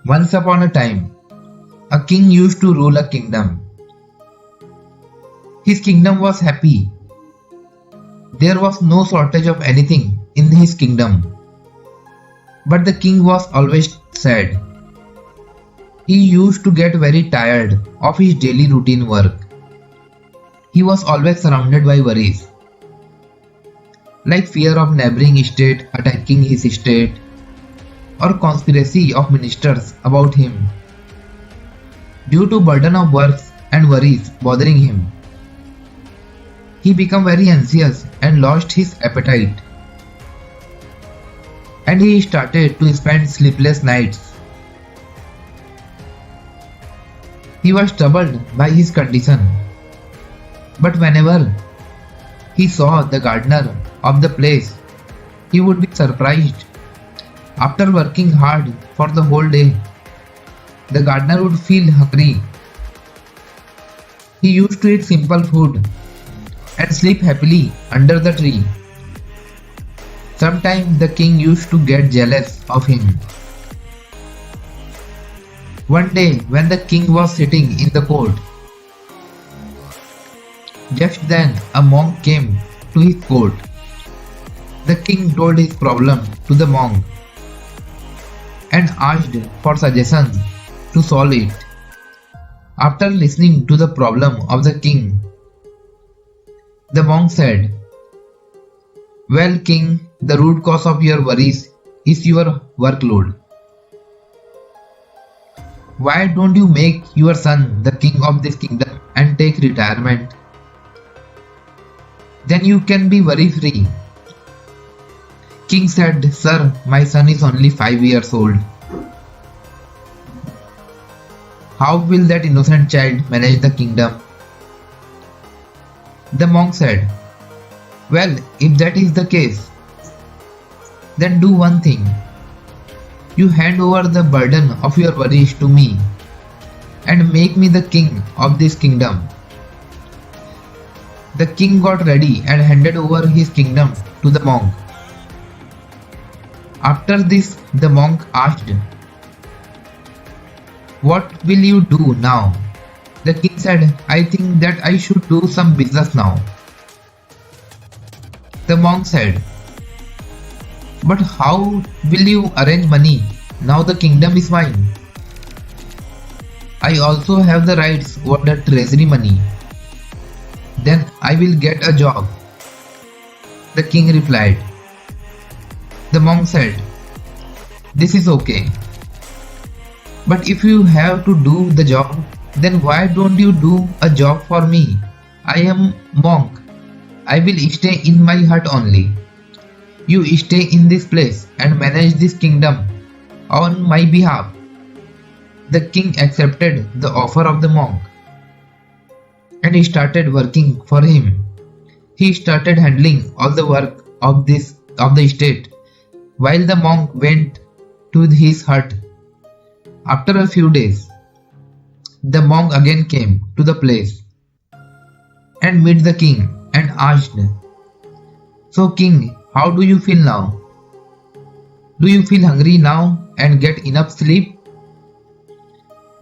Once upon a time, a king used to rule a kingdom. His kingdom was happy. There was no shortage of anything in his kingdom. But the king was always sad. He used to get very tired of his daily routine work. He was always surrounded by worries, like fear of neighboring state attacking his state, or conspiracy of ministers about him. Due to burden of work and worries bothering him, he became very anxious and lost his appetite. And he started to spend sleepless nights. He was troubled by his condition. But whenever he saw the gardener of the place, he would be surprised. After working hard for the whole day, the gardener would feel hungry. He used to eat simple food and sleep happily under the tree. Sometimes the king used to get jealous of him. One day when the king was sitting in the court, just then a monk came to his court. The king told his problem to the monk and asked for suggestions to solve it. After listening to the problem of the king, the monk said, "Well, king, the root cause of your worries is your workload. Why don't you make your son the king of this kingdom and take retirement? Then you can be worry free." King said, "Sir, my son is only 5 years old. How will that innocent child manage the kingdom?" The monk said, "Well, if that is the case, then do one thing. You hand over the burden of your worries to me and make me the king of this kingdom." The king got ready and handed over his kingdom to the monk. After this, the monk asked, "What will you do now?" The king said, "I think that I should do some business now." The monk said, "But how will you arrange money? Now the kingdom is mine. I also have the rights over the treasury money. Then I will get a job." The king replied. The monk said, "This is okay. But if you have to do the job, then why don't you do a job for me? I am monk. I will stay in my hut only. You stay in this place and manage this kingdom on my behalf." The king accepted the offer of the monk and he started working for him. He started handling all the work of the estate while the monk went to his hut. After a few days, the monk again came to the place and met the king and asked, "So king, how do you feel now? Do you feel hungry now and get enough sleep?"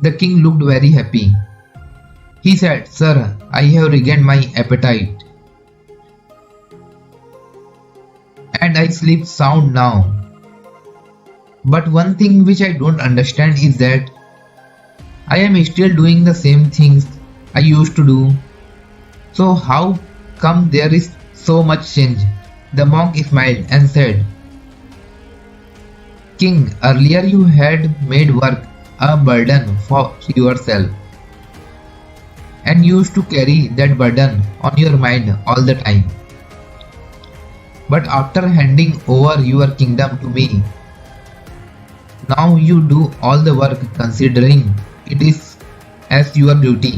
The king looked very happy. He said, "Sir, I have regained my appetite and I sleep sound now. But one thing which I don't understand is that I am still doing the same things I used to do. So how come there is so much change?" The monk smiled and said, "King, earlier you had made work a burden for yourself and used to carry that burden on your mind all the time. But after handing over your kingdom to me, now you do all the work considering it is as your duty.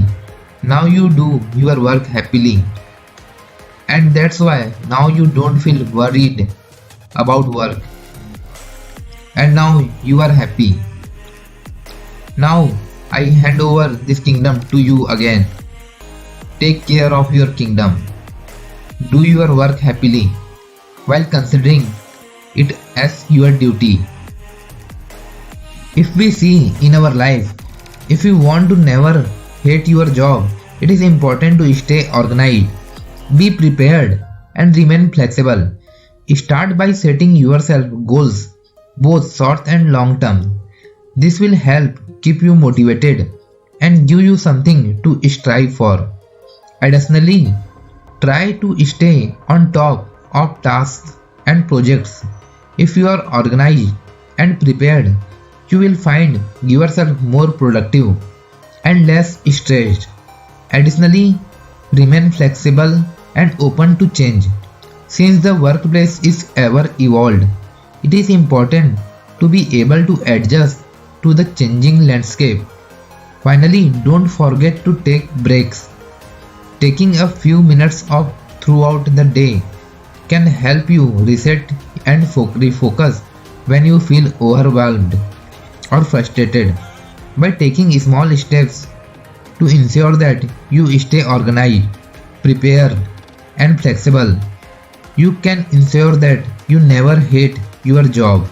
Now you do your work happily. And that's why now you don't feel worried about work. And now you are happy. Now I hand over this kingdom to you again. Take care of your kingdom. Do your work happily while considering it as your duty." If we see in our life, if you want to never hate your job, it is important to stay organized, be prepared, and remain flexible. Start by setting yourself goals, both short and long term. This will help keep you motivated and give you something to strive for. Additionally, try to stay on top of tasks and projects. If you are organized and prepared, you will find yourself more productive and less stressed. Additionally, remain flexible and open to change. Since the workplace is ever evolved, it is important to be able to adjust to the changing landscape. Finally, don't forget to take breaks. Taking a few minutes off throughout the day can help you reset and refocus when you feel overwhelmed or frustrated. By taking small steps to ensure that you stay organized, prepared, and flexible, you can ensure that you never hate your job.